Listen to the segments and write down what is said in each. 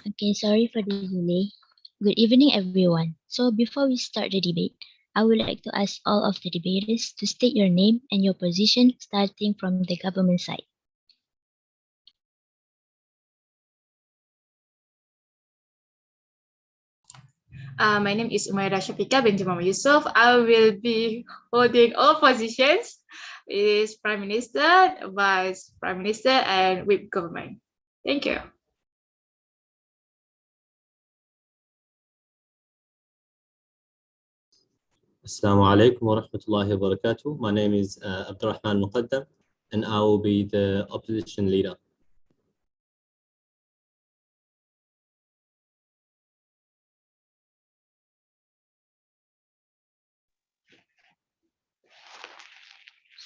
Okay, sorry for the delay. Good evening, everyone. So before we start the debate, I would like to ask all of the debaters to state your name and your position starting from the government side. My name is Umaira Shafika binti Muhammad Yusuf. I will be holding all positions is Prime Minister, Vice Prime Minister, and Whip Government. Thank you. Assalamu alaikum wa rahmatullahi wa barakatuh. My name is Abdurrahman Muqaddam, and I will be the opposition leader.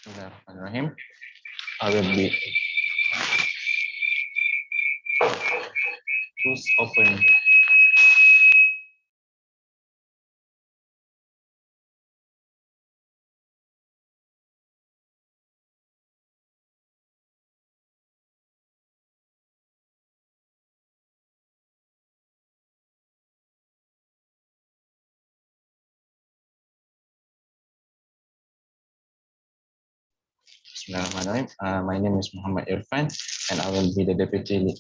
Bismillahirrahmanirrahim. I will be who's open. Bismillahirrahmanirrahim. My name is Muhammad Irfan, and I will be the deputy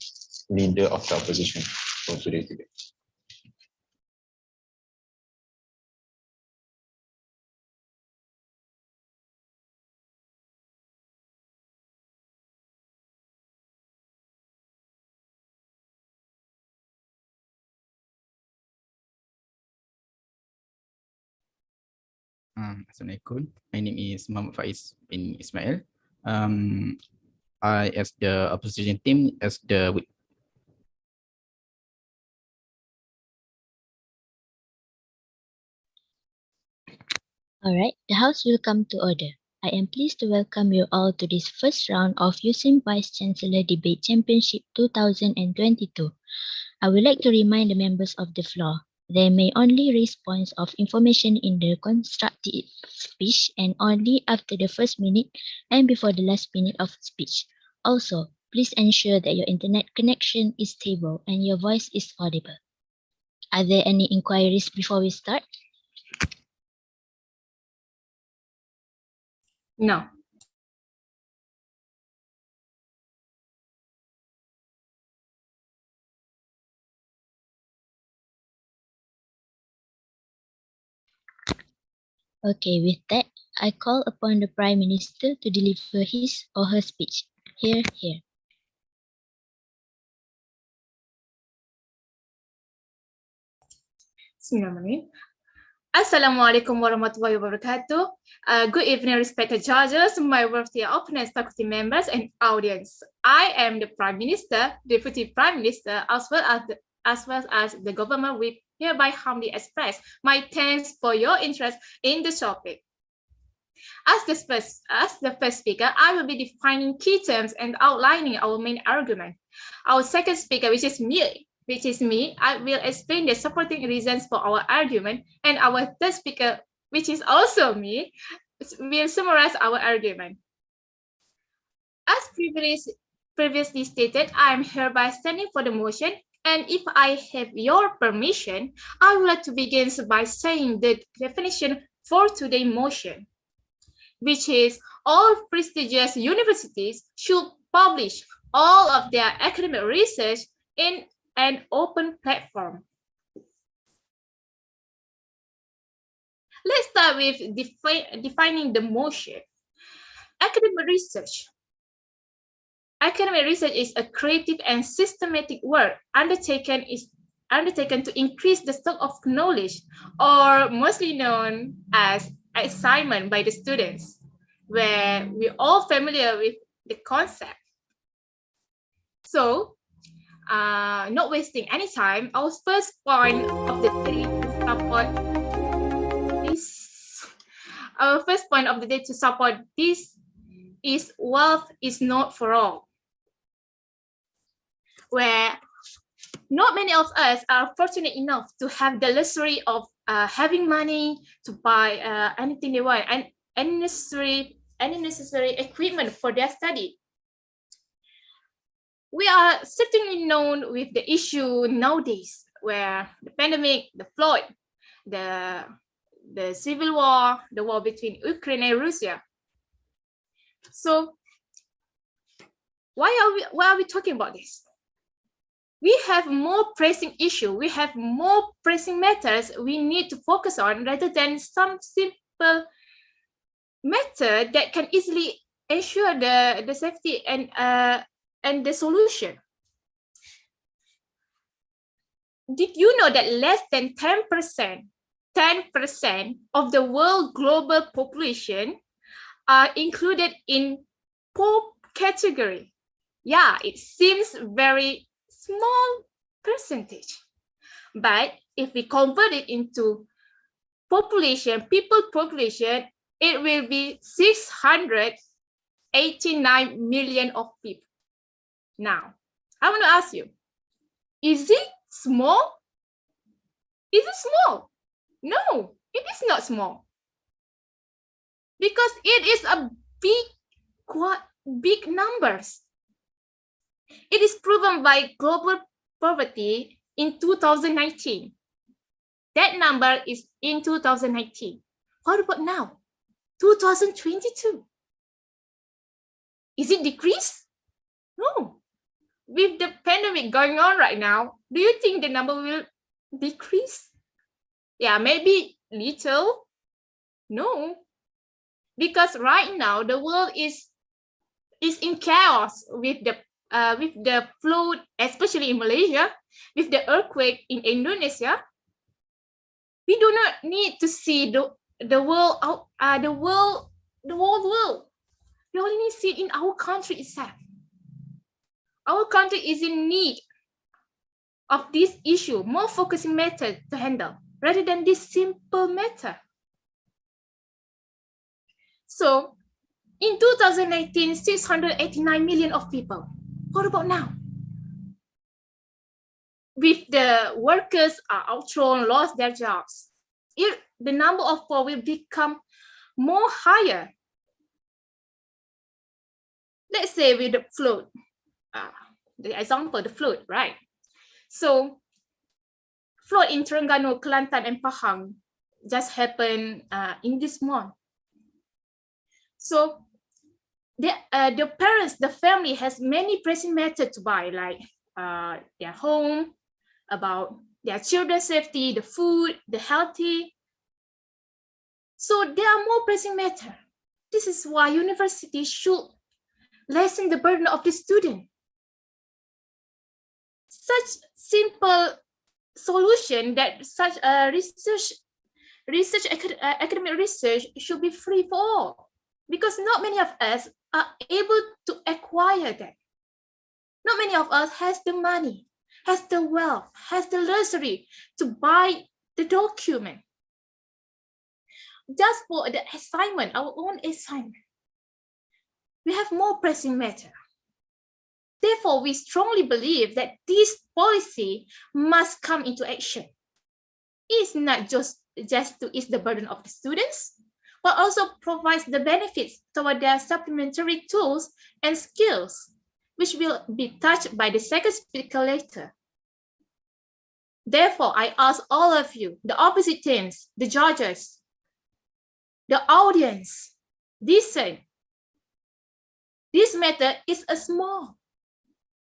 leader of the opposition for today's debate. Assalamualaikum. My name is Muhammad Faiz bin Ismail. I, as the opposition team, as the whip. Alright, the House will come to order. I am pleased to welcome you all to this first round of USIM Vice Chancellor Debate Championship 2022. I would like to remind the members of the floor, they may only raise points of information in their constructive speech and only after the first minute and before the last minute of speech. Also, please ensure that your internet connection is stable and your voice is audible. Are there any inquiries before we start? No. Okay, with that, I call upon the Prime Minister to deliver his or her speech. Here. Bismillahirrahmanirrahim. Assalamualaikum warahmatullahi wabarakatuh. Good evening, respected judges, my worthy opponents, faculty members, and audience. I am the Prime Minister, Deputy Prime Minister, as well as the government whip, hereby humbly express my thanks for your interest in the topic. As the first speaker, I will be defining key terms and outlining our main argument. Our second speaker, which is me, I will explain the supporting reasons for our argument, and our third speaker, which is also me, will summarize our argument. As previously stated, I am hereby standing for the motion, and if I have your permission, I would like to begin by saying the definition for today's motion, which is all prestigious universities should publish all of their academic research in an open platform. Let's start with defining the motion. Academic research. Academic research is a creative and systematic work undertaken to increase the stock of knowledge, or mostly known as assignment by the students, where we're all familiar with the concept. So, not wasting any time, our first point of the day to support this is wealth is not for all, where not many of us are fortunate enough to have the luxury of having money to buy anything they want and any necessary equipment for their study. We are certainly known with the issue nowadays, where the pandemic, the flood, the civil war, the war between Ukraine and Russia. So why are we talking about this? We have more pressing issue. We have more pressing matters we need to focus on rather than some simple method that can easily ensure the safety and the solution. Did you know that less than 10% of the world global population are included in poor category? Yeah, it seems very small percentage. But if we convert it into people population, it will be 689 million of people. Now, I want to ask you, is it small? Is it small? No, it is not small. Because it is a big numbers. It is proven by global poverty in 2019. That number is in 2019. What about now? 2022. Is it decreased? No. With the pandemic going on right now, do you think the number will decrease? Yeah, maybe little. No. Because right now the world is in chaos with the flood, especially in Malaysia, with the earthquake in Indonesia. We do not need to see the world out, the whole world. We only need to see it in our country itself. Our country is in need of this issue, more focusing method to handle rather than this simple matter. So in 2019, 689 million of people. What about now? With the workers are outthrown, lost their jobs, the number of poor will become more higher. Let's say with the flood, the example, the flood, right? So flood in Terengganu, Kelantan, and Pahang just happened in this month. So the parents, the family has many pressing matters to buy, like their home, about their children's safety, the food, the healthy. So there are more pressing matters. This is why universities should lessen the burden of the student. Such simple solution that such academic research should be free for all, because not many of us are able to acquire that. Not many of us has the money, has the wealth, has the luxury to buy the document. Just for the assignment, our own assignment, we have more pressing matter. Therefore, we strongly believe that this policy must come into action. It's not just to ease the burden of the students, but also provides the benefits toward their supplementary tools and skills, which will be touched by the second speaker later. Therefore, I ask all of you, the opposite teams, the judges, the audience, listen. This matter is a small.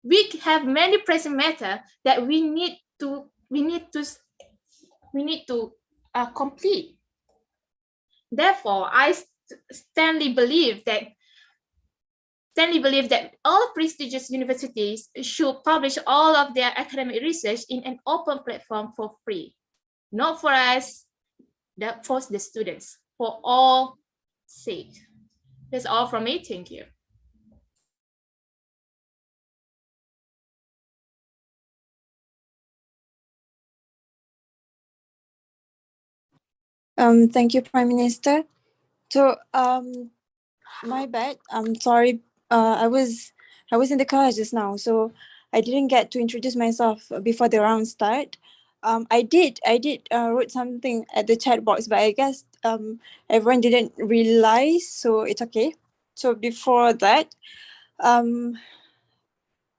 We have many pressing matter that we need to complete. Therefore, I strongly believe that all prestigious universities should publish all of their academic research in an open platform for free, not for us, for the students, for all sake. That's all from me. Thank you. Thank you, Prime Minister. So, my bad. I'm sorry. I was in the car just now, so I didn't get to introduce myself before the round start. I did wrote something at the chat box, but I guess everyone didn't realize, so it's okay. So before that, my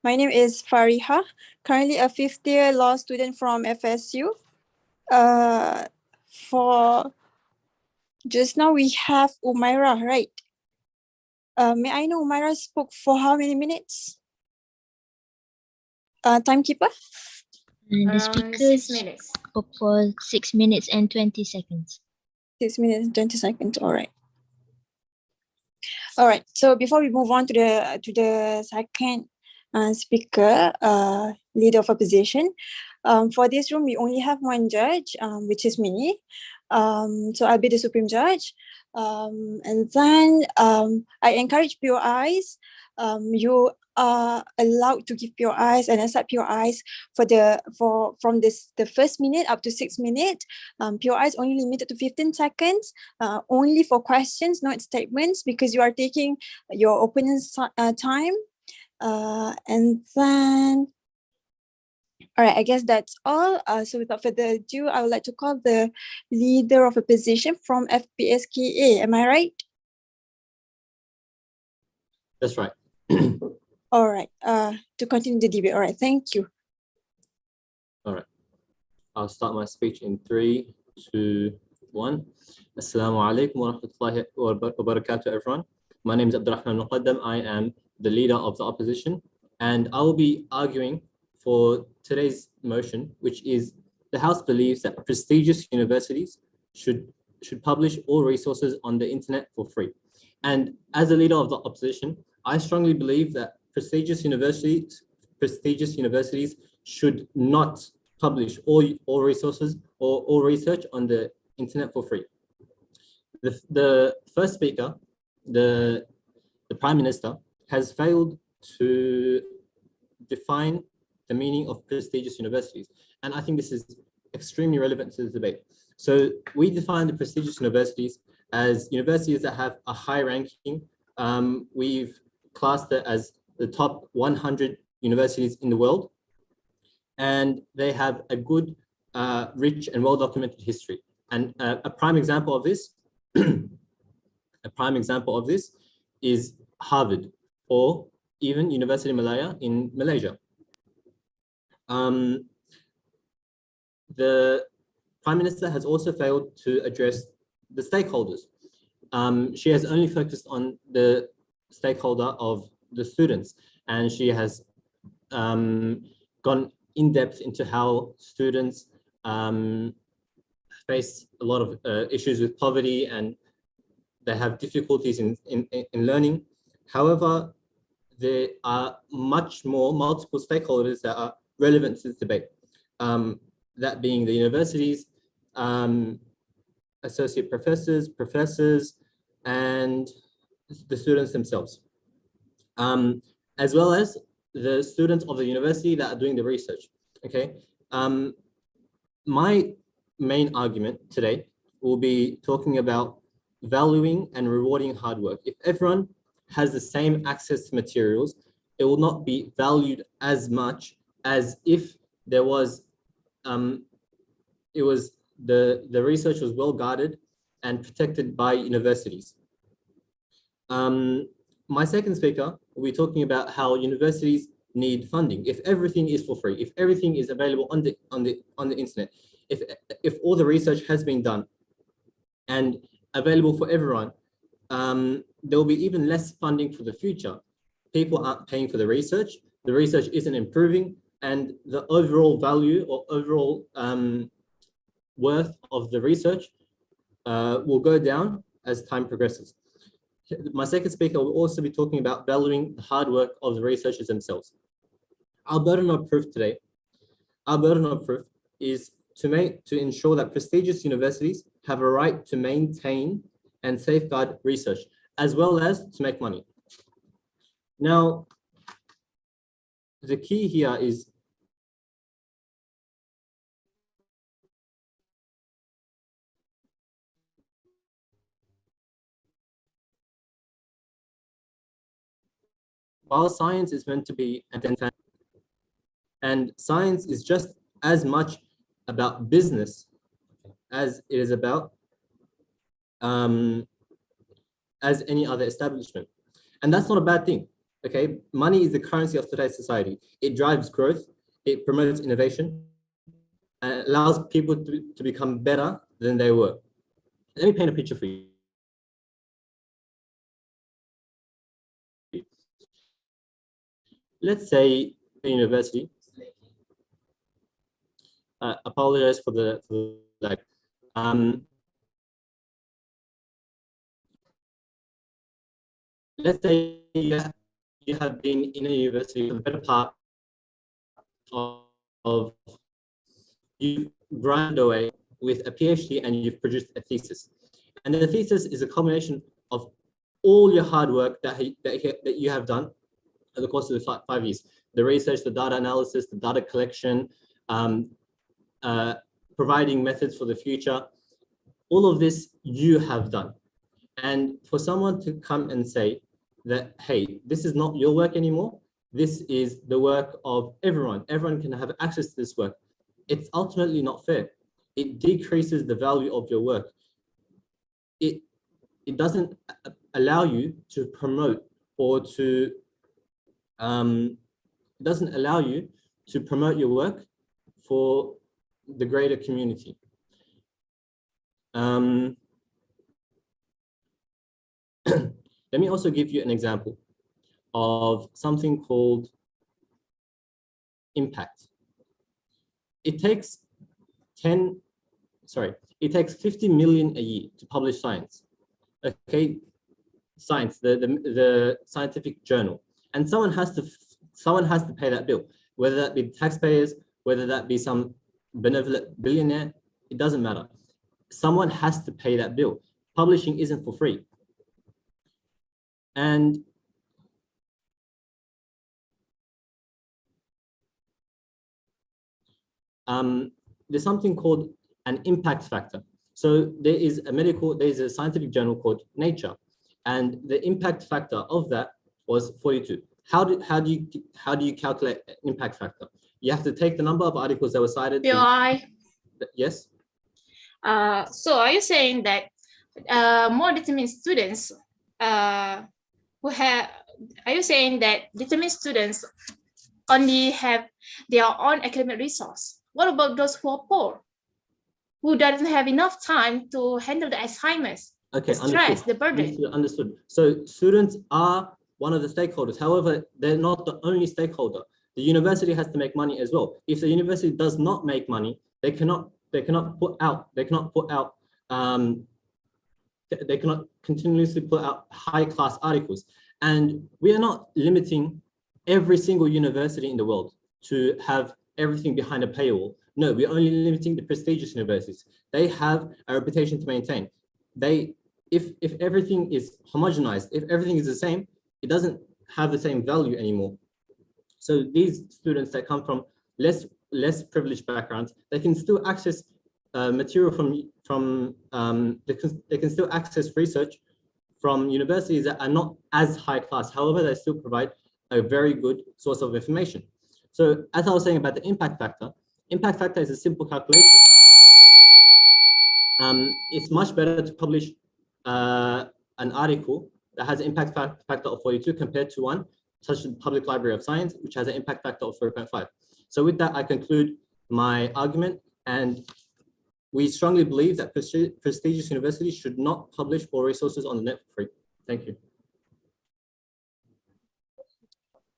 My name is Fariha, currently a fifth-year law student from FSU. For just now we have Umaira, right? May I know Umaira spoke for how many minutes? Timekeeper? And the Around 6 speakers minutes. spoke for 6 minutes and 20 seconds. 6 minutes and 20 seconds. All right. All right. So before we move on to the second speaker, leader of opposition, for this room we only have one judge, which is me. So I'll be the supreme judge. And then I encourage POIs. You are allowed to give POIs and accept POIs from the first minute up to 6 minutes. POIs only limited to 15 seconds, only for questions, not statements, because you are taking your opponent's time. And then, all right, I guess that's all. So without further ado, I would like to call the leader of opposition from FPSK. Am I right? That's right. All right. To continue the debate. All right. Thank you. All right. I'll start my speech in 3, 2, 1. Assalamu alaikum wa rahmatullahi wa barakatuh, everyone. My name is Abdurrahman Muqaddam. I am the leader of the opposition, and I will be arguing for today's motion, which is the House believes that prestigious universities should publish all resources on the internet for free. And as a leader of the opposition, I strongly believe that prestigious universities should not publish all resources or all research on the internet for free. The first speaker, the Prime Minister, has failed to define the meaning of prestigious universities. And I think this is extremely relevant to the debate. So we define the prestigious universities as universities that have a high ranking. We've classed it as the top 100 universities in the world, and they have a good, rich and well-documented history. And a prime example of this, is Harvard, or even University Malaya in Malaysia. The Prime Minister has also failed to address the stakeholders. She has only focused on the stakeholder of the students, and she has gone in depth into how students face a lot of issues with poverty, and they have difficulties in learning. However, there are multiple stakeholders that are relevant to this debate. That being the universities, associate professors, and the students themselves, as well as the students of the university that are doing the research. Okay, my main argument today will be talking about valuing and rewarding hard work. If everyone has the same access to materials, it will not be valued as much as if there was the research was well guarded and protected by universities. My second speaker will be talking about how universities need funding. If everything is for free, if everything is available on the internet, if all the research has been done and available for everyone, there will be even less funding for the future. People aren't paying for the research isn't improving, and the overall value or overall worth of the research will go down as time progresses. My second speaker will also be talking about valuing the hard work of the researchers themselves. Our burden of proof today, is to ensure that prestigious universities have a right to maintain and safeguard research, as well as to make money. Now, the key here is while science is meant to be, and science is just as much about business as it is about as any other establishment. And that's not a bad thing. Okay, money is the currency of today's society. It drives growth, it promotes innovation, and it allows people to become better than they were. Let me paint a picture for you. Let's say a university. Apologize for the like. Let's say you have been in a university for the better part of you grind away with a PhD and you've produced a thesis. And the thesis is a combination of all your hard work that you have done over the course of the 5 years. The research, the data analysis, the data collection, providing methods for the future. All of this you have done. And for someone to come and say that, hey, this is not your work anymore, this is the work of everyone. Everyone can have access to this work. It's ultimately not fair. It decreases the value of your work. It doesn't allow you to promote or to, it doesn't allow you to promote your work for the greater community. Let me also give you an example of something called impact. It takes 50 million a year to publish science. Okay, science, the scientific journal, and someone has to pay that bill, whether that be taxpayers, whether that be some benevolent billionaire, it doesn't matter. Someone has to pay that bill. Publishing isn't for free. And there's something called an impact factor. So there is a scientific journal called Nature, and the impact factor of that was 42. How do you calculate an impact factor? You have to take the number of articles that were cited. Yes. So are you saying that more determined students are you saying that determined students only have their own academic resource? What about those who are poor, who doesn't have enough time to handle the assignments, okay, the stress, the burden? Understood. So students are one of the stakeholders. However, they're not the only stakeholder. The university has to make money as well. If the university does not make money, they cannot continuously put out high-class articles. And we are not limiting every single university in the world to have everything behind a paywall. No, we're only limiting the prestigious universities. They have a reputation to maintain. If everything is homogenized, if everything is the same, it doesn't have the same value anymore. So these students that come from less privileged backgrounds, they can still access material they can still access research from universities that are not as high class. However, they still provide a very good source of information. So as I was saying about the impact factor is a simple calculation. It's much better to publish an article that has an impact factor of 42 compared to one such as the Public Library of Science, which has an impact factor of 4.5. So with that, I conclude my argument, and we strongly believe that prestigious universities should not publish all resources on the net for free. Thank you.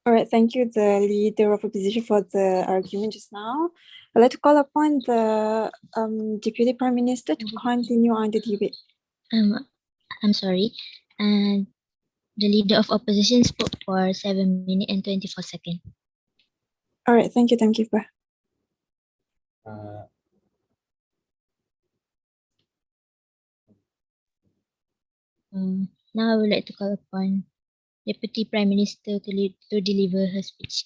All right, thank you, the leader of opposition, for the argument just now. I'd like to call upon the Deputy Prime Minister to continue on the debate. I'm sorry. And the leader of opposition spoke for 7 minutes and 24 seconds. All right, thank you, Pak. Now I would like to call upon Deputy Prime Minister to deliver her speech.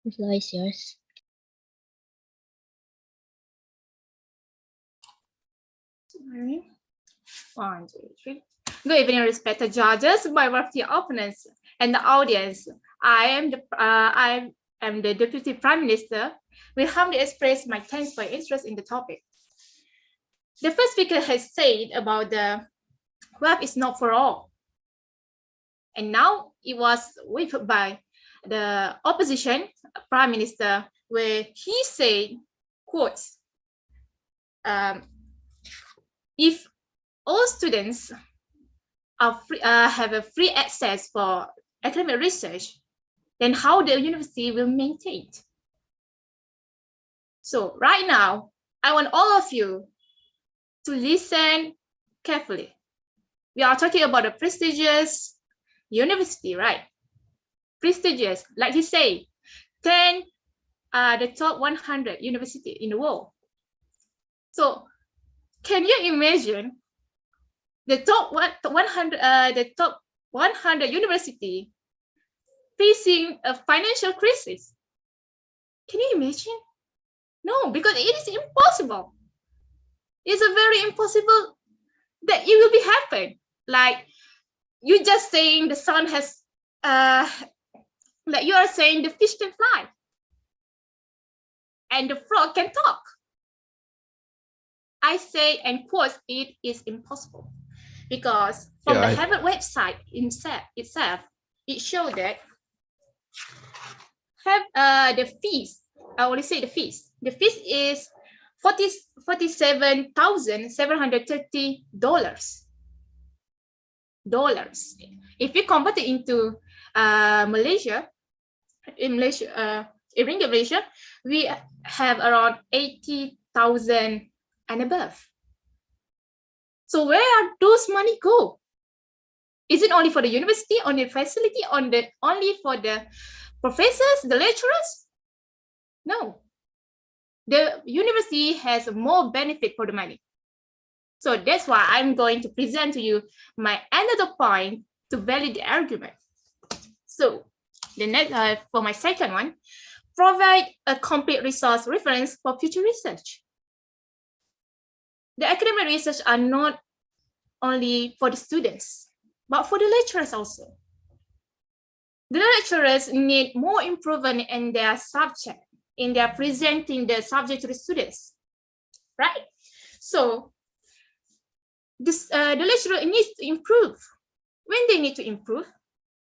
The floor is yours. One, two, three. Good evening, respected judges, my worthy opponents, and the audience. I am the Deputy Prime Minister. We humbly express my thanks for your interest in the topic. The first speaker has said about the web is not for all. And now it was waived by the opposition prime minister, where he said, quotes, if all students are free, have a free access for academic research, then how the university will maintain it? So right now, I want all of you to listen carefully. We are talking about a prestigious university, right? Prestigious, like he said, 10 are the top 100 university in the world. So can you imagine the top 100 university facing a financial crisis? Can you imagine? No, because it is impossible. It's a very impossible that it will be happen. Like you just saying the sun has, like you are saying the fish can fly and the frog can talk. I say and quote, it is impossible, because from the Harvard website itself, it showed that the fees. I only say the fees. The fees is $47,730. If you convert it into Malaysia, in ringgit Malaysia, we have around 80,000 and above. So where are those money go? Is it only for the university, on the facility, only for the professors, the lecturers? No. The university has more benefit for the money. So that's why I'm going to present to you my another point to validate the argument. So the next, for my second one, provide a complete resource reference for future research. The academic research are not only for the students, but for the lecturers also. The lecturers need more improvement in their subject, in their presenting the subject to the students, right? So this, the lecturer needs to improve. When they need to improve,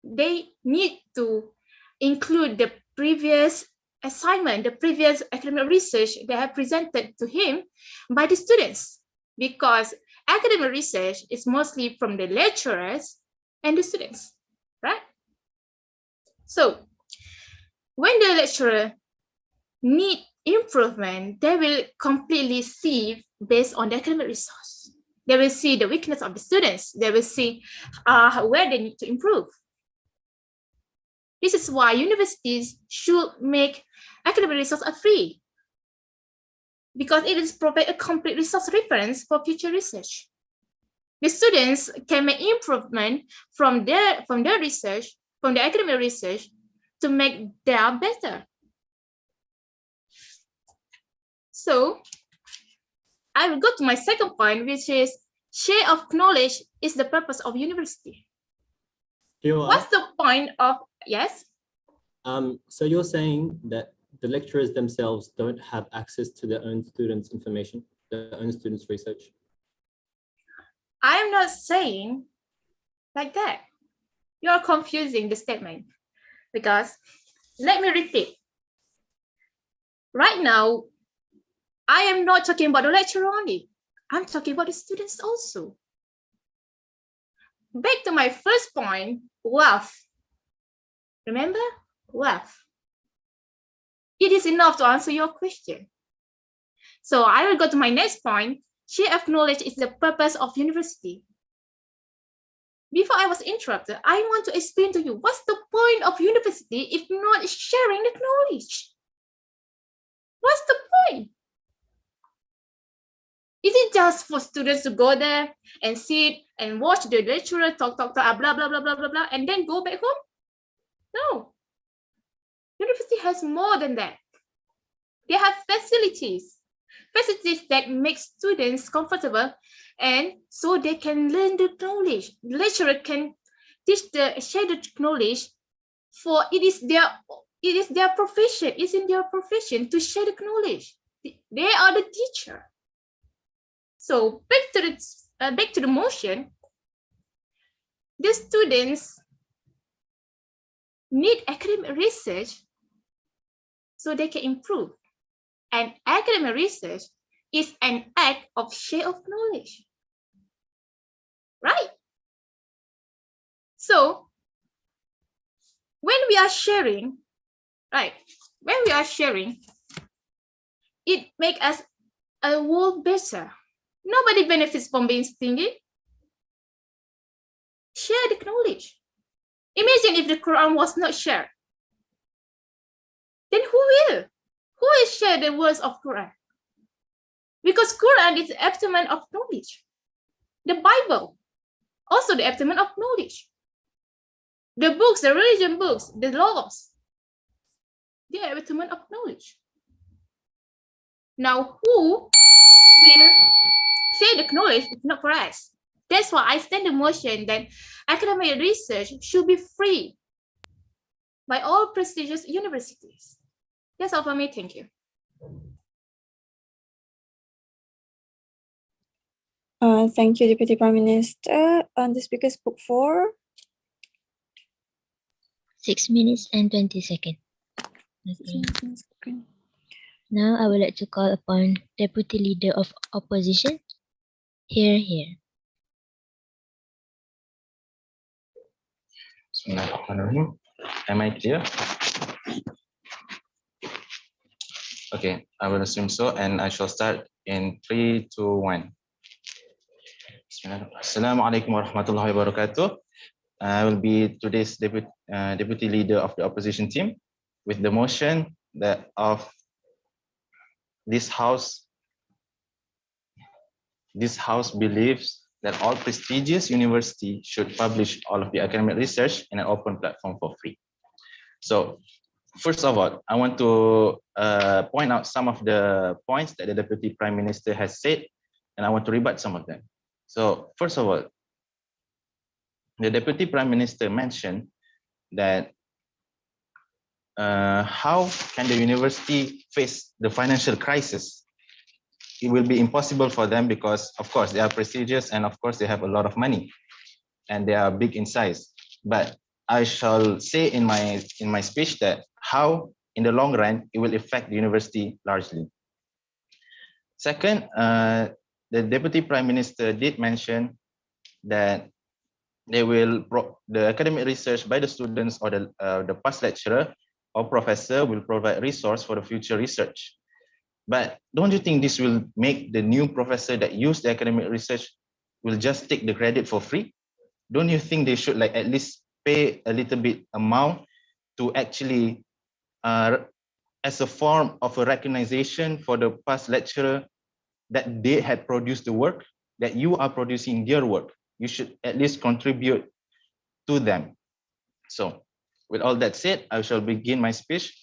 they need to include the previous assignment, the previous academic research they have presented to him by the students, because academic research is mostly from the lecturers and the students, right? So when the lecturer need improvement, they will completely see based on the academic resource. They will see the weakness of the students. They will see where they need to improve. This is why universities should make academic resource free, because it is provide a complete resource reference for future research. The students can make improvement from their research, from the academic research, to make their better. So I will go to my second point, which is share of knowledge is the purpose of university. What's the point of, yes? So you're saying that the lecturers themselves don't have access to their own students' information, their own students' research? I am not saying like that. You are confusing the statement, because let me repeat. Right now, I am not talking about the lecturer only. I'm talking about the students also. Back to my first point, wealth. Remember? Wealth. It is enough to answer your question. So I will go to my next point. Share of knowledge is the purpose of university. Before I was interrupted, I want to explain to you what's the point of university if not sharing the knowledge? What's the point? Is it just for students to go there and sit and watch the lecturer talk, blah, blah, blah, blah, blah, blah, and then go back home? No. University has more than that. They have facilities that make students comfortable, and so they can learn the knowledge. The lecturer can share the knowledge, for it is their profession. It's in their profession to share the knowledge. They are the teacher. So back to the motion. The students need academic research so they can improve. And academic research is an act of share of knowledge, right? So when we are sharing, right? When we are sharing, it makes us a world better. Nobody benefits from being stingy. Share the knowledge. Imagine if the Quran was not shared. Then who will? Who will share the words of Quran? Because Quran is the epitome of knowledge. The Bible, also the epitome of knowledge. The books, the religion books, the laws, they are epitome of knowledge. Now, who will share the knowledge if not for us? That's why I stand the motion that academic research should be free by all prestigious universities. That's all for me. Thank you. Thank you, Deputy Prime Minister. The speaker spoke for 6 minutes and 20 seconds. Okay. Now I would like to call upon Deputy Leader of Opposition. Here. Bismillahirrahmanirrahim. Am I clear? Okay, I will assume so, and I shall start in 3, 2, 1. Assalamualaikum warahmatullahi wabarakatuh. I will be today's deputy leader of the opposition team with the motion that of this house believes that all prestigious universities should publish all of the academic research in an open platform for free. So first of all, I want to point out some of the points that the Deputy Prime Minister has said, and I want to rebut some of them. So first of all, the Deputy Prime Minister mentioned that how can the university face the financial crisis? It will be impossible for them because, of course, they are prestigious and, of course, they have a lot of money and they are big in size. But I shall say in my speech that how, in the long run, it will affect the university largely. Second, the Deputy Prime Minister did mention that the academic research by the students or the past lecturer or professor will provide resource for the future research. But don't you think this will make the new professor that use the academic research will just take the credit for free? Don't you think they should at least pay a little bit amount to actually, as a form of a recognition for the past lecturer that they had produced the work, that you are producing their work? You should at least contribute to them. So with all that said, I shall begin my speech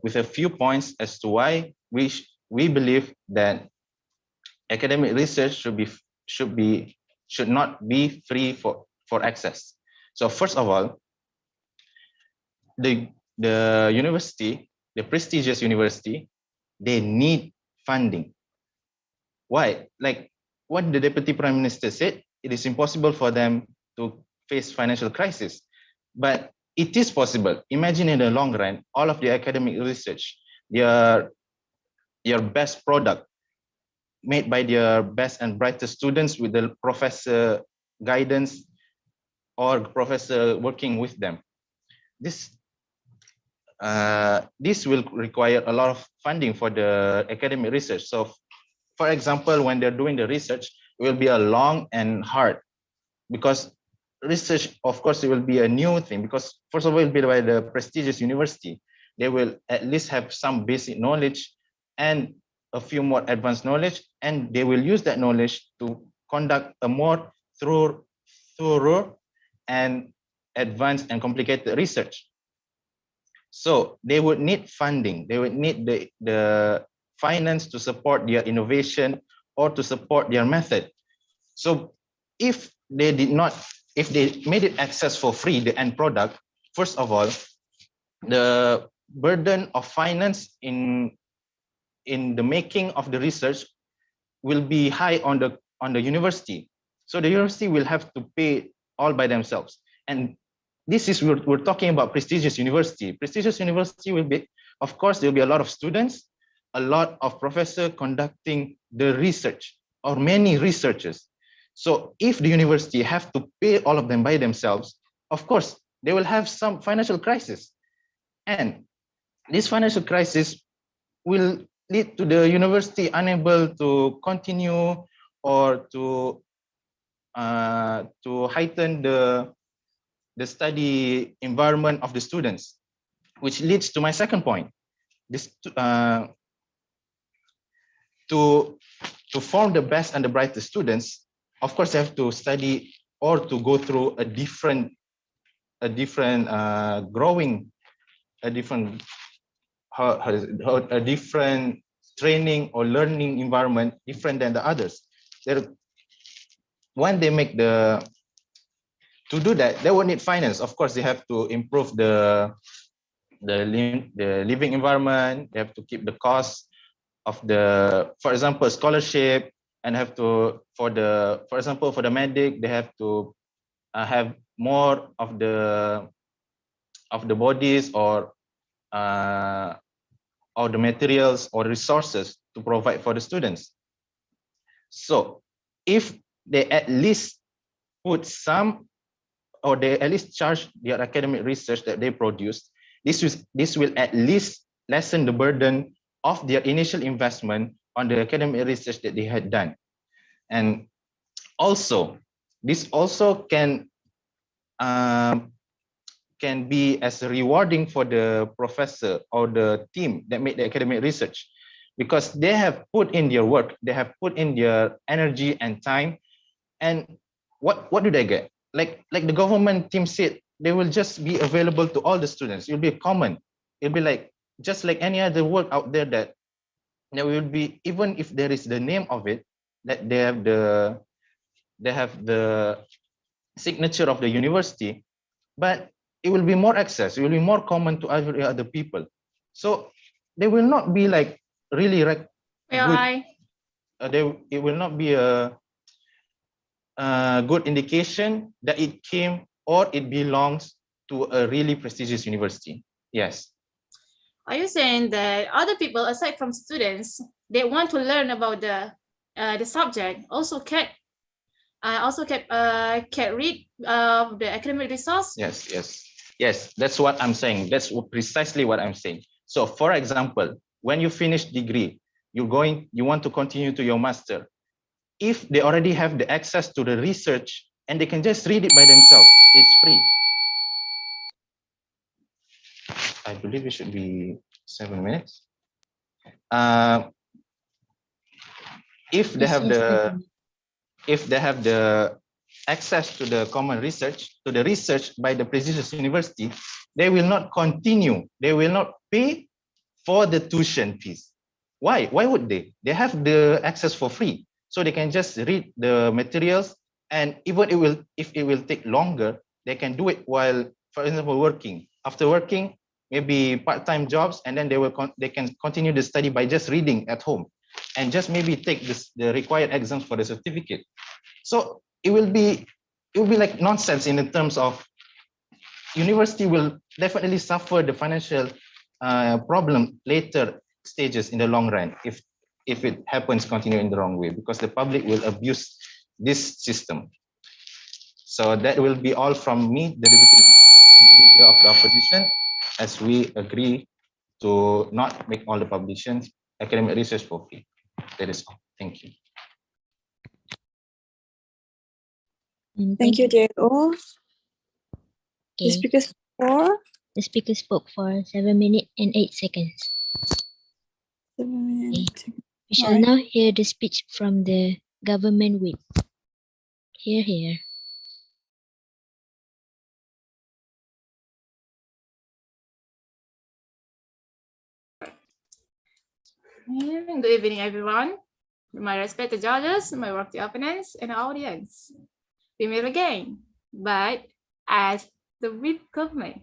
with a few points as to why we believe that academic research should not be free for access. So first of all, the university, the prestigious university, they need funding. Why? Like what the Deputy Prime Minister said, it is impossible for them to face financial crisis, but it is possible. Imagine in the long run, all of the academic research, their best product made by their best and brightest students with the professor guidance or professor working with them. This will require a lot of funding for the academic research. So for example, when they're doing the research, it will be a long and hard, because research, of course, it will be a new thing, because first of all, it will be by the prestigious university. They will at least have some basic knowledge and a few more advanced knowledge, and they will use that knowledge to conduct a more thorough and advanced and complicated research. So they would need funding. They would need the finance to support their innovation or to support their method. So if they made it access for free, the end product, first of all, the burden of finance in the making of the research will be high on the university. So the university will have to pay all by themselves. And we're talking about prestigious university. Prestigious university will be, of course, there'll be a lot of students, a lot of professors conducting the research, or many researchers. So if the university have to pay all of them by themselves, of course, they will have some financial crisis. And this financial crisis will lead to the university unable to continue or to heighten the study environment of the students, which leads to my second point. This to form the best and the brightest students, of course, they have to study or to go through a different training or learning environment different than the others. When they make to do that, they will need finance. Of course, they have to improve the living environment. They have to keep the cost of for example, scholarship, and have to, for example, for the medic, they have to have more of the bodies or the materials or resources to provide for the students. So if they at least put some, or they at least charge their academic research that they produce, this will at least lessen the burden of their initial investment on the academic research that they had done. And also, this also can be as rewarding for the professor or the team that made the academic research, because they have put in their work, they have put in their energy and time. And what do they get? Like the government team said, they will just be available to all the students. It'll be common. It'll be like just like any other work out there that will be, even if there is the name of it, that they have the signature of the university, but it will be more access. It will be more common to every other people. So they will not be like really good. It will not be a good indication that it came or it belongs to a really prestigious university. Yes. Are you saying that other people aside from students, they want to learn about the subject, also can read the academic resource? Yes. That's what I'm saying. That's precisely what I'm saying. So, for example, when you finish degree, you want to continue to your master. If they already have the access to the research and they can just read it by themselves, it's free. I believe it should be 7 minutes. If they have the access to the common research, to the research by the prestigious university, they will not continue. They will not pay for the tuition fees. Why? Why would they? They have the access for free, so they can just read the materials. And even if it will take longer, they can do it while, for example, working. After working, maybe part-time jobs, and then they can continue the study by just reading at home, and just maybe take the required exams for the certificate. So it will be like nonsense in the terms of university will definitely suffer the financial problem later stages in the long run if it happens continue in the wrong way, because the public will abuse this system. So that will be all from me, the leader of the opposition, as we agree to not make all the publications academic research for free. That is all. Thank you. Thank you, J.O. The Okay. speaker The speaker spoke for 7 minutes and 8 seconds. 7 minutes. We shall now hear the speech from the government whip. Here. Good evening, everyone. My respected judges, my worthy opponents, and audience. We meet again, but as the whip government.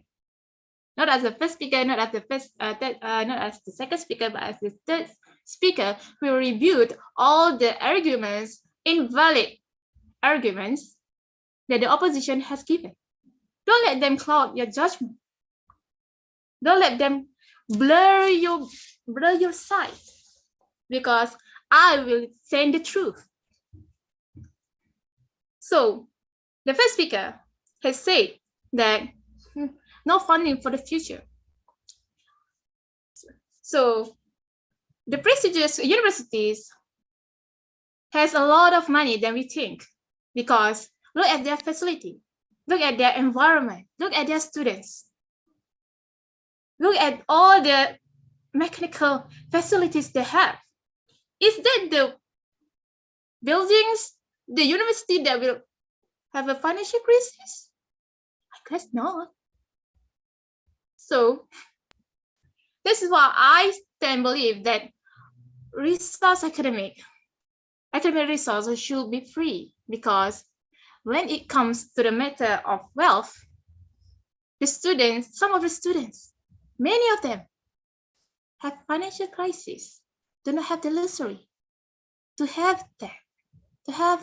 Not as the first speaker, not as the second speaker, but as the third speaker, we reviewed all the arguments, invalid arguments that the opposition has given. Don't let them cloud your judgment. Don't let them blur your sight, because I will say the truth. So the first speaker has said that no funding for the future. So the prestigious universities has a lot of money than we think, because look at their facility, look at their environment, look at their students, look at all the mechanical facilities they have. Is that the buildings, the university that will have a financial crisis? I guess not. So this is why I stand believe that academic resources should be free, because when it comes to the matter of wealth, the students, some of the students, many of them have financial crisis, do not have the luxury to have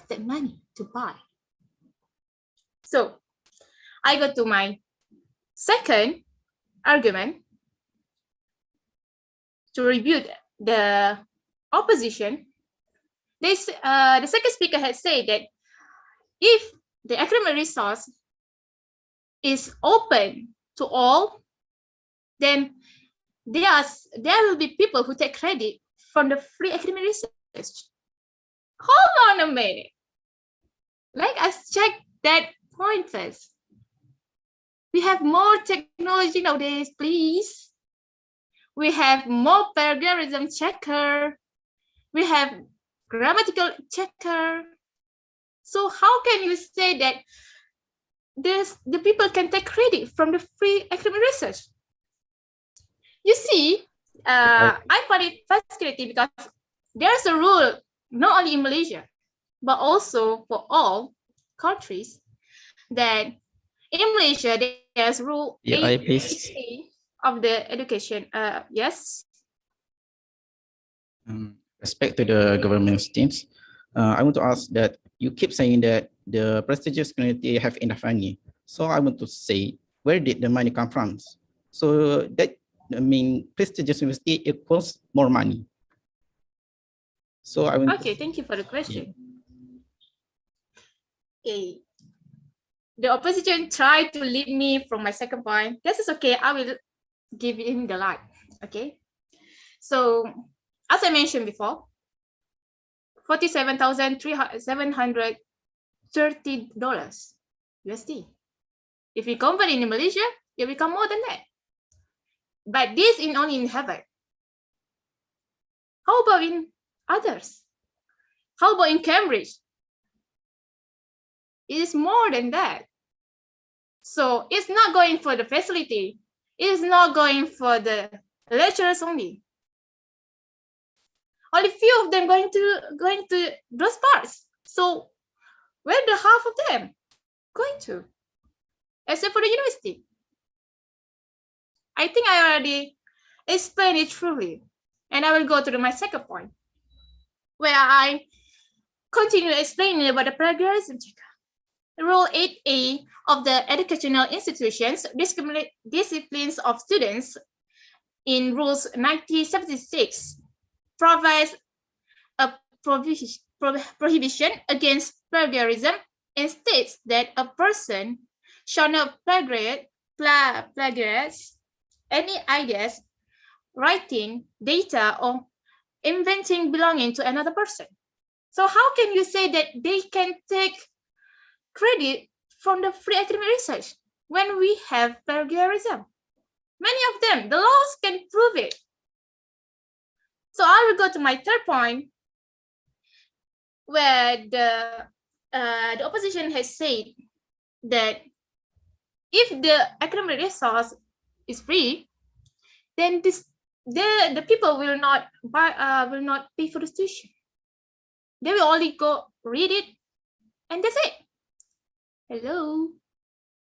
that money to buy. So I go to my second argument to rebut the opposition. The second speaker has said that if the academic resource is open to all, then there will be people who take credit from the free academic research. Hold on a minute. Let us check that point first. We have more technology nowadays, please. We have more plagiarism checker. We have grammatical checker. So how can you say that the people can take credit from the free academic research? You see, I find it fascinating because there's a rule not only in Malaysia, but also for all countries, that in Malaysia there's rule 8A of the education. Yes. Respect to the government schemes, I want to ask that you keep saying that the prestigious community have enough money. So I want to say, where did the money come from? So that, I mean, prestigious university equals more money. So I want. Okay, thank you for the question. Okay. The opposition tried to lead me from my second point. This is okay. I will give him the light. Okay. So, as I mentioned before, $47,730 USD. If we convert in Malaysia, it will become more than that. But this is only in Harvard. How about in others? How about in Cambridge? It is more than that. So it's not going for the facility. It's not going for the lecturers only. Only few of them going to those parts. So where the half of them going to? Except for the university. I think I already explained it truly. And I will go to my second point, where I continue explaining about the plagiarism checker. Rule 8A of the educational institutions, disciplines of students in Rules 1976 provides a prohibition against plagiarism and states that a person shall not plagiarize any ideas, writing, data, or inventing belonging to another person. So how can you say that they can take credit from the free academic research when we have plagiarism? Many of them, the laws can prove it. So I will go to my third point, where the opposition has said that if the academic resource is free, then the people will not pay for the tuition. They will only go read it, and that's it. Hello,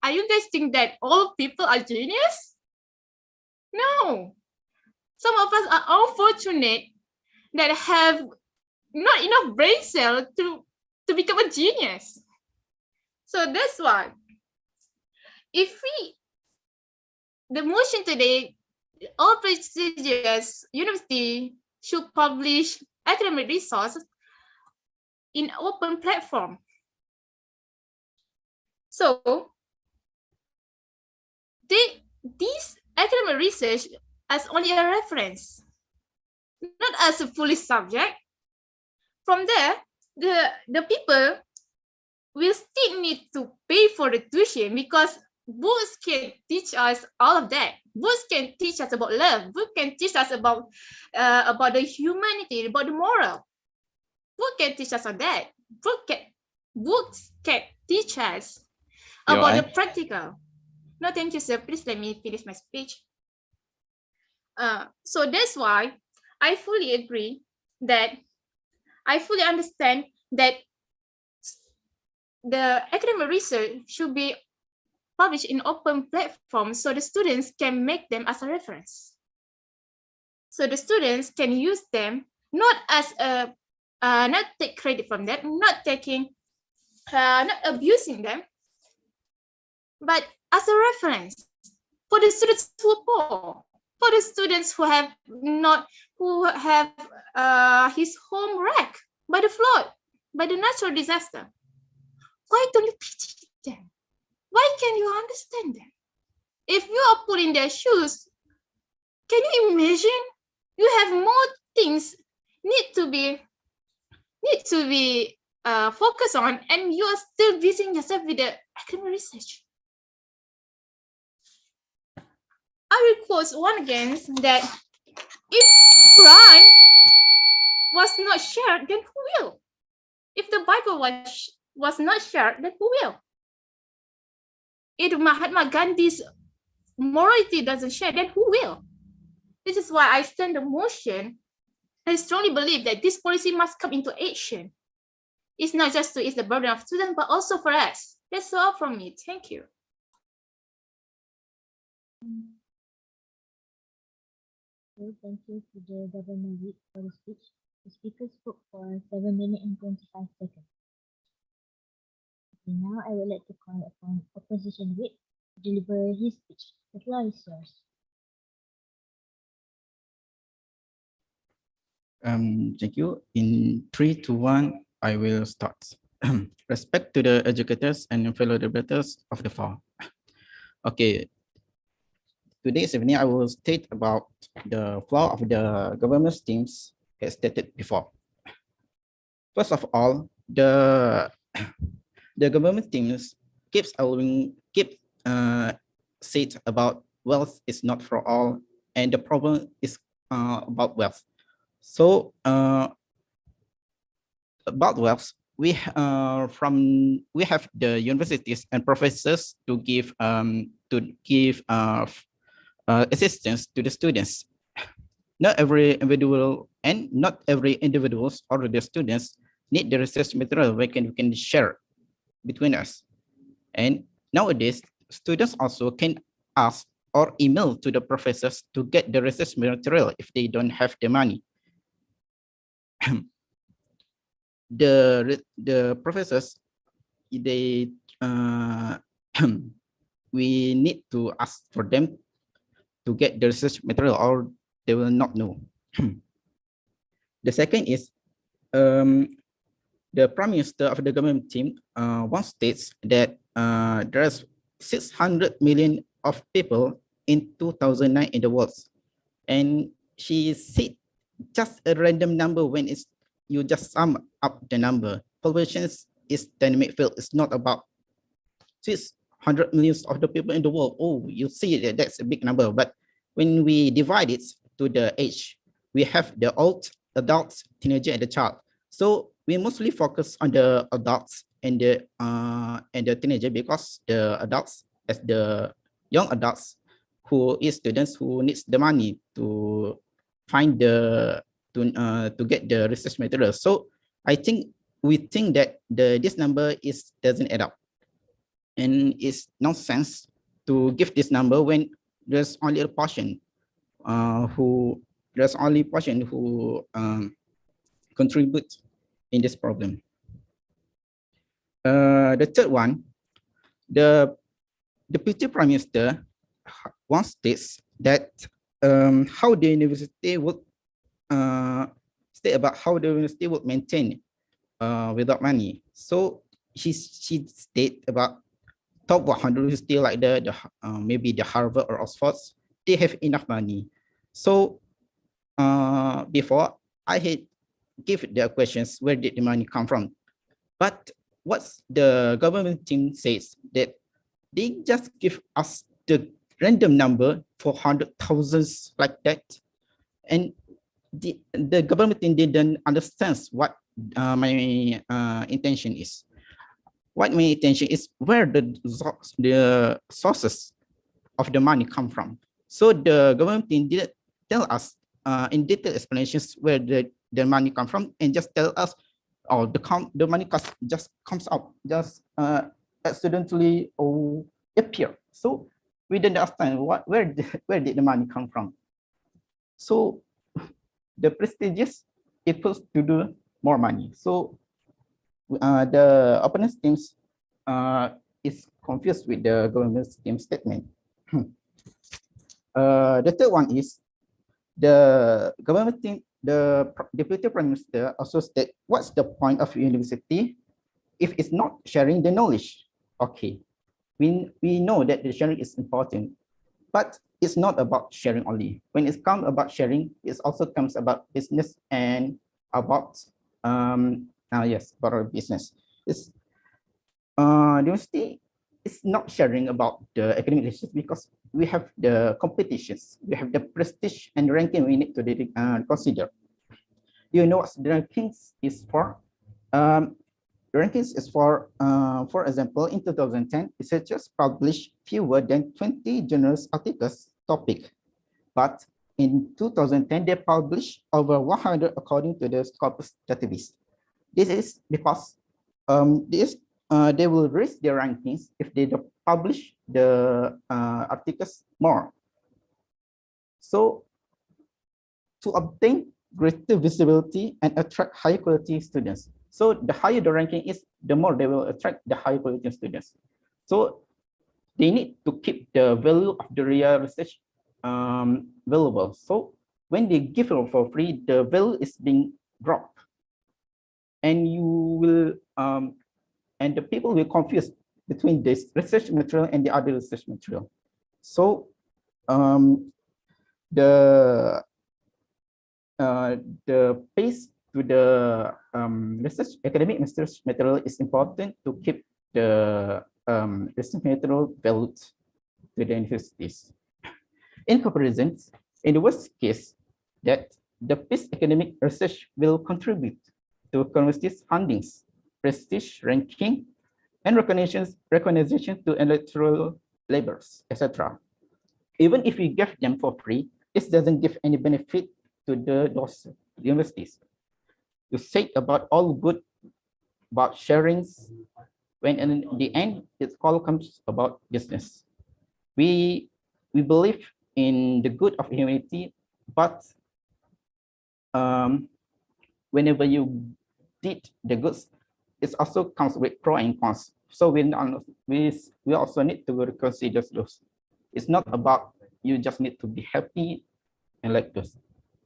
are you guys think that all people are genius? No, some of us are unfortunate that have not enough brain cell to become a genius. So that's why the motion today, all prestigious university should publish academic resources in open platform. So these academic research as only a reference, not as a fully subject. From there, the people will still need to pay for the tuition because books can teach us all of that. Books can teach us about love. Books can teach us about the humanity, about the moral. Book can teach us on that. Books can teach us about the practical. No, thank you, sir. Please let me finish my speech. So that's why I fully agree that I fully understand that the academic research should be published in open platforms so the students can make them as a reference. So the students can use them not as a not take credit from them, not abusing them, but as a reference for the students who are poor, for the students who have his home wrecked by the flood, by the natural disaster. Why don't you pity them? Why can't you understand them? If you are put in their shoes, can you imagine? You have more things need to be focused on, and you are still busying yourself with the academic research. I will quote one again that if Quran was not shared, then who will? If the Bible was not shared, then who will? If Mahatma Gandhi's morality doesn't share, then who will? This is why I stand the motion. I strongly believe that this policy must come into action. It's not just to ease the burden of students, but also for us. That's all from me. Thank you. Thank you to the government whip for the speech. The speaker spoke for 7 minutes and 25 seconds. Okay, now I would like to call upon opposition whip to deliver his speech. The floor is yours. Thank you. In 3, 2, 1, I will start. Respect to the educators and fellow debaters of the floor. Okay. Today's evening, I will state about the flaw of the government schemes as stated before. First of all, the government schemes said about wealth is not for all, and the problem is about wealth. So about wealth, we have the universities and professors to give assistance to the students. Not every individuals or the students need the research material we can share between us. And nowadays, students also can ask or email to the professors to get the research material if they don't have the money. The professors, they we need to ask for them to get the research material, or they will not know. The second is the Prime Minister of the government team once states that there's 600 million of people in 2009 in the world, and she said just a random number when you just sum up the number. Population is dynamic field. It's not about 600 millions of the people in the world. Oh, you see that that's a big number. But when we divide it to the age, we have the old, adults, teenager, and the child. So we mostly focus on the adults and the teenager, because the adults, as the young adults who is students who needs the money to find to get the research material. So we think that this number doesn't add up, and it's nonsense to give this number when there's only a portion who contribute in this problem. The third one, the Deputy Prime Minister once states that how the university would state about how the university would maintain without money. So she state about top 100 university like the maybe the Harvard or Oxford, they have enough money. So before I had give the questions, where did the money come from? But what's the government team says that they just give us the random number for 100,000 like that. And the government team didn't understand what my intention is. What my intention is where the sources of the money come from. So the government team didn't tell us in detailed explanations where the money come from, and just tell us, oh, the money just comes out, just accidentally appear. So we didn't understand where did the money come from. So the prestigious equals to do more money. So the opponents teams is confused with the government team statement. The third one is the government team, the Deputy Prime Minister also state, what's the point of university if it's not sharing the knowledge? Okay, we know that the sharing is important, but it's not about sharing only. When it comes about sharing, it also comes about business and about about business. It's university is not sharing about the academic research because we have the competitions, we have the prestige and ranking we need to consider. You know what the rankings is for? The rankings is for example, in 2010, researchers published fewer than 20 journals articles topic, but in 2010, they published over 100 according to the Scopus database. This is because they will raise their rankings if they publish the articles more. So to obtain greater visibility and attract high quality students. So the higher the ranking is, the more they will attract the high quality students. So they need to keep the value of the real research valuable. So when they give it for free, the value is being dropped. And you will and the people will confuse between this research material and the other research material. So the pace to the academic research material is important to keep the research material valued to the universities. In comparison, in the worst case, that the PACE academic research will contribute to universities' fundings, prestige, ranking, and recognition to electoral labors, etc. Even if we give them for free, this doesn't give any benefit to those universities. You say about all good about sharings, when in the end, it all comes about business. We believe in the good of humanity, but whenever you did the goods, it also comes with pro and cons. So we also need to consider those. It's not about you just need to be happy and like this.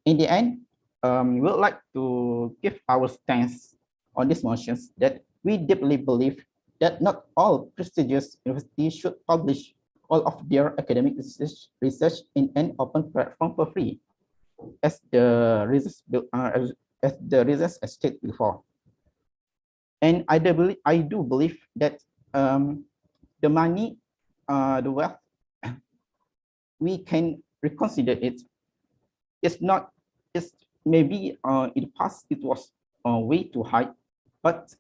In the end, we would like to give our stance on these motions that we deeply believe that not all prestigious universities should publish all of their academic research in an open platform for free, as the reasons as stated before. And I do believe that the money, the wealth, we can reconsider it. It's maybe in the past it was way too high, but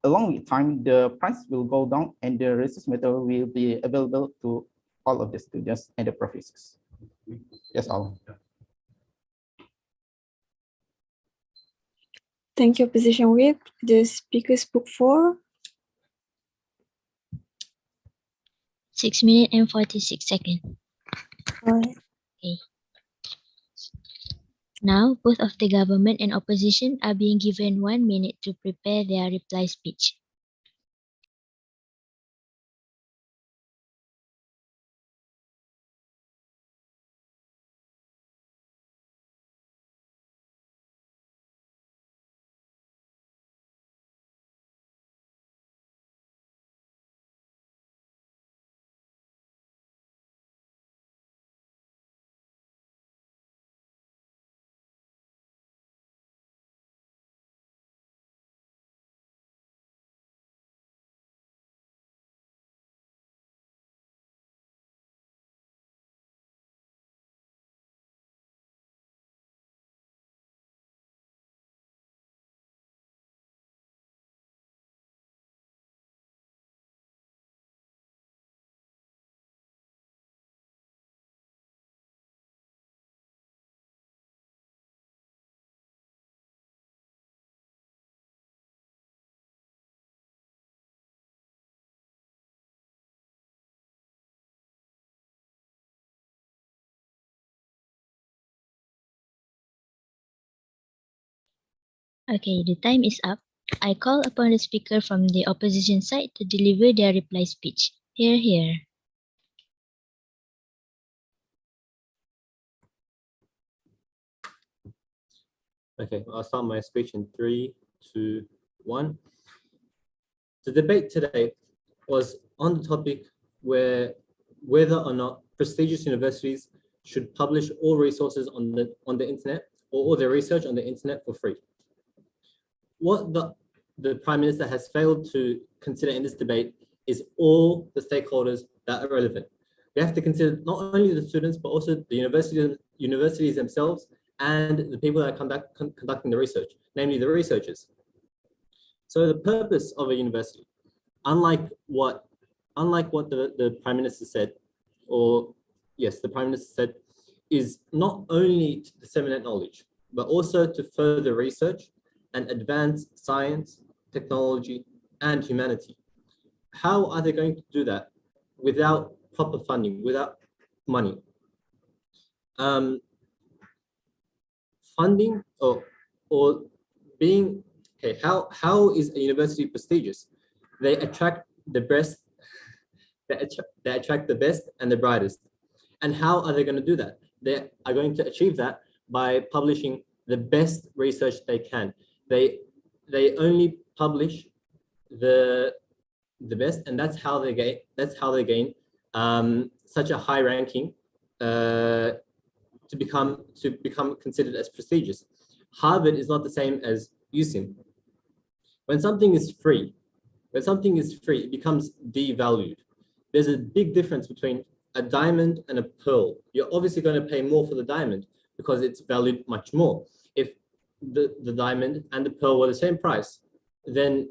along with time, the price will go down and the research material will be available to all of the students and the professors. That's all. Thank you, Opposition Whip. The speakers book 4. 6 minutes and 46 seconds. Alright. Okay. Now, both of the government and opposition are being given 1 minute to prepare their reply speech. Okay, the time is up. I call upon the speaker from the opposition side to deliver their reply speech. Hear, hear. Okay, I'll start my speech in 3, 2, 1. The debate today was on the topic whether or not prestigious universities should publish all resources on the internet or all their research on the internet for free. What the Prime Minister has failed to consider in this debate is all the stakeholders that are relevant. We have to consider not only the students, but also the universities themselves and the people that are conducting the research, namely the researchers. So the purpose of a university, unlike what the Prime Minister said, the Prime Minister said, is not only to disseminate knowledge, but also to further research and advance science, technology, and humanity. How are they going to do that without proper funding, without money? Funding or being, okay, how is a university prestigious? They attract the best, they attract the best and the brightest. And how are they going to do that? They are going to achieve that by publishing the best research they can. They only publish the best, and that's how they gain such a high ranking to become considered as prestigious. Harvard is not the same as USIM. When something is free, it becomes devalued. There's a big difference between a diamond and a pearl. You're obviously going to pay more for the diamond because it's valued much more. If the diamond and the pearl were the same price, then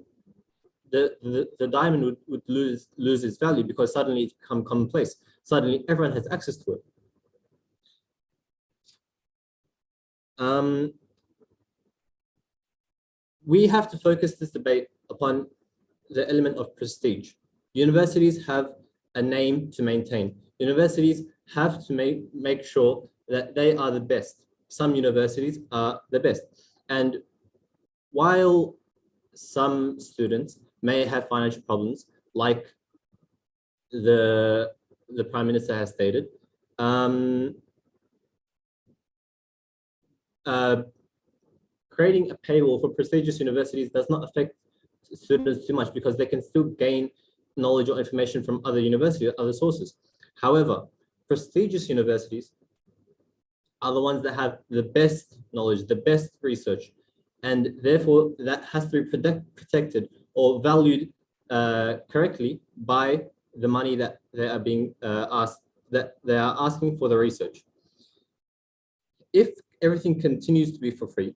the diamond would lose its value because suddenly it's become commonplace. Suddenly everyone has access to it. We have to focus this debate upon the element of prestige. Universities have a name to maintain. Universities have to make sure that they are the best. Some universities are the best. And while some students may have financial problems, like the Prime Minister has stated, creating a paywall for prestigious universities does not affect students too much because they can still gain knowledge or information from other universities, other sources. However, prestigious universities are the ones that have the best knowledge, the best research, and therefore that has to be protected or valued correctly by the money that they are being asked, that they are asking for the research. If everything continues to be for free,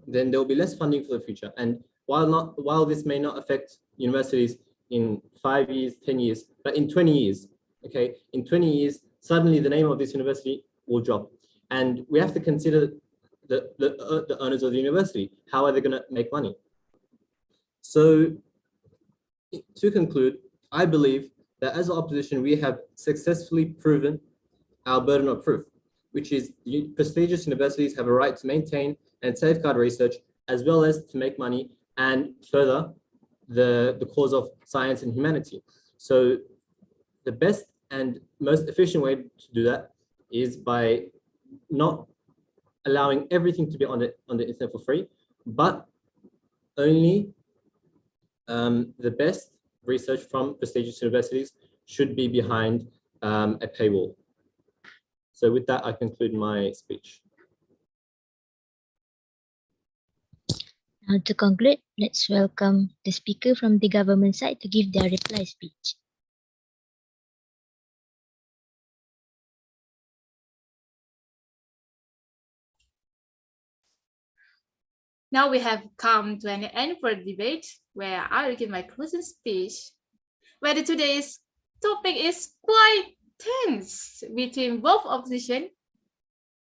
then there will be less funding for the future. And while this may not affect universities in 5 years, 10 years, but in 20 years, okay, in 20 years, suddenly the name of this university will drop. And we have to consider the owners of the university. How are they going to make money? So to conclude, I believe that as an opposition, we have successfully proven our burden of proof, which is prestigious universities have a right to maintain and safeguard research, as well as to make money and further the cause of science and humanity. So the best and most efficient way to do that is by not allowing everything to be on the internet for free, but only the best research from prestigious universities should be behind a paywall. So with that, I conclude my speech. Now to conclude, let's welcome the speaker from the government side to give their reply speech. Now we have come to an end for the debate where I will give my closing speech. Whether today's topic is quite tense between both opposition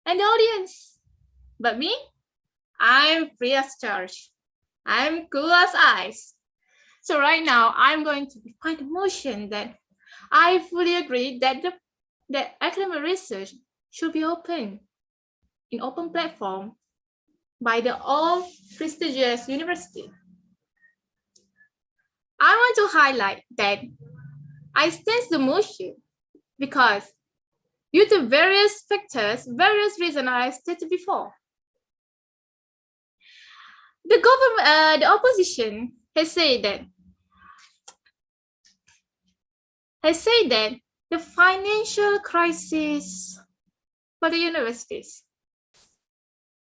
and the audience. But me, I'm free as charge. I'm cool as ice. So right now, I'm going to define the motion that I fully agree that that academic research should be open in open platform by the all prestigious university. I want to highlight that I stand the motion because due to various factors, various reasons I stated before, the government, the opposition has said that the financial crisis for the universities.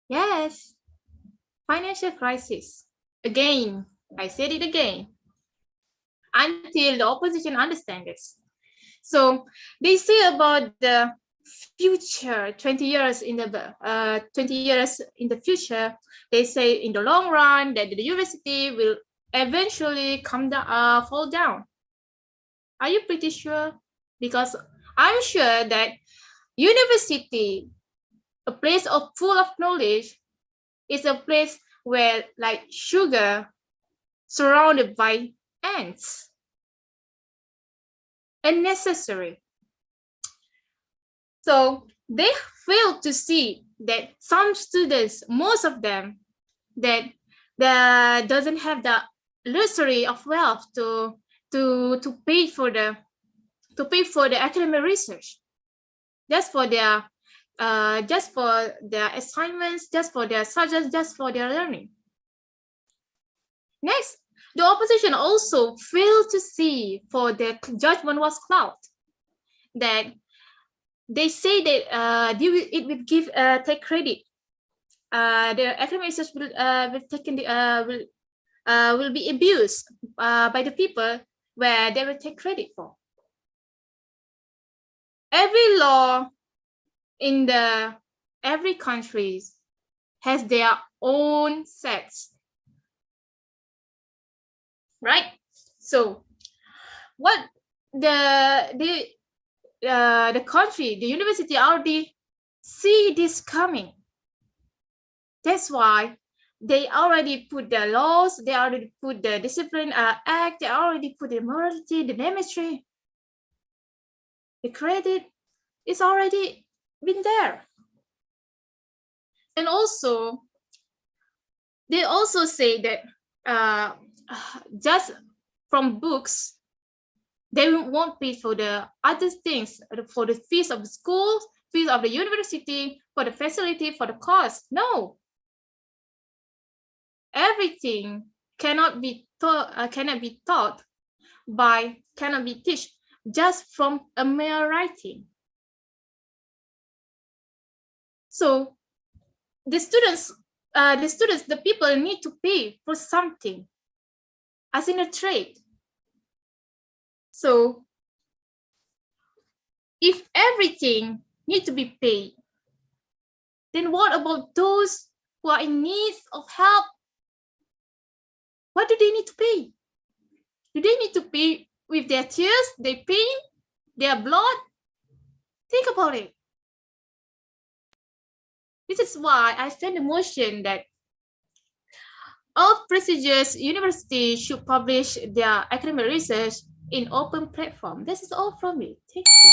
Yes, financial crisis. Again, I said it again, until the opposition understands this. So they say about the future, 20 years in the future, they say in the long run that the university will eventually fall down. Are you pretty sure? Because I'm sure that university, a place full of knowledge, is a place where like sugar surrounded by ants. Unnecessary. So they fail to see that some students, most of them, that doesn't have the luxury of wealth to pay for the academic research, just for their assignments, just for their subjects, just for their learning. Next, the opposition also failed to see, for their judgment was clouded, that they say that it will take credit. The academic research will be abused by the people where they will take credit for. Every law in every country has their own sets, right? So what the country, the university already see this coming. That's why they already put the laws, they already put the discipline act, they already put the morality, the demistry. The credit is already been there. And also, they also say that just from books, they won't pay for the other things, for the fees of the school, fees of the university, for the facility, for the cost. No. Everything cannot be taught just from a mere writing. So the people need to pay for something, as in a trade. So if everything needs to be paid, then what about those who are in need of help? What do they need to pay? Do they need to pay with their tears, their pain, their blood? Think about it. This is why I stand the motion that all prestigious universities should publish their academic research in open platform. This is all from me. Thank you.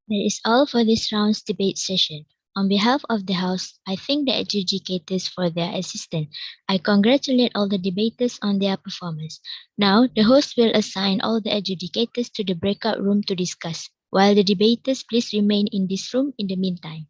That is all for this round's debate session. On behalf of the House, I thank the adjudicators for their assistance. I congratulate all the debaters on their performance. Now, the host will assign all the adjudicators to the breakout room to discuss, while the debaters please remain in this room in the meantime.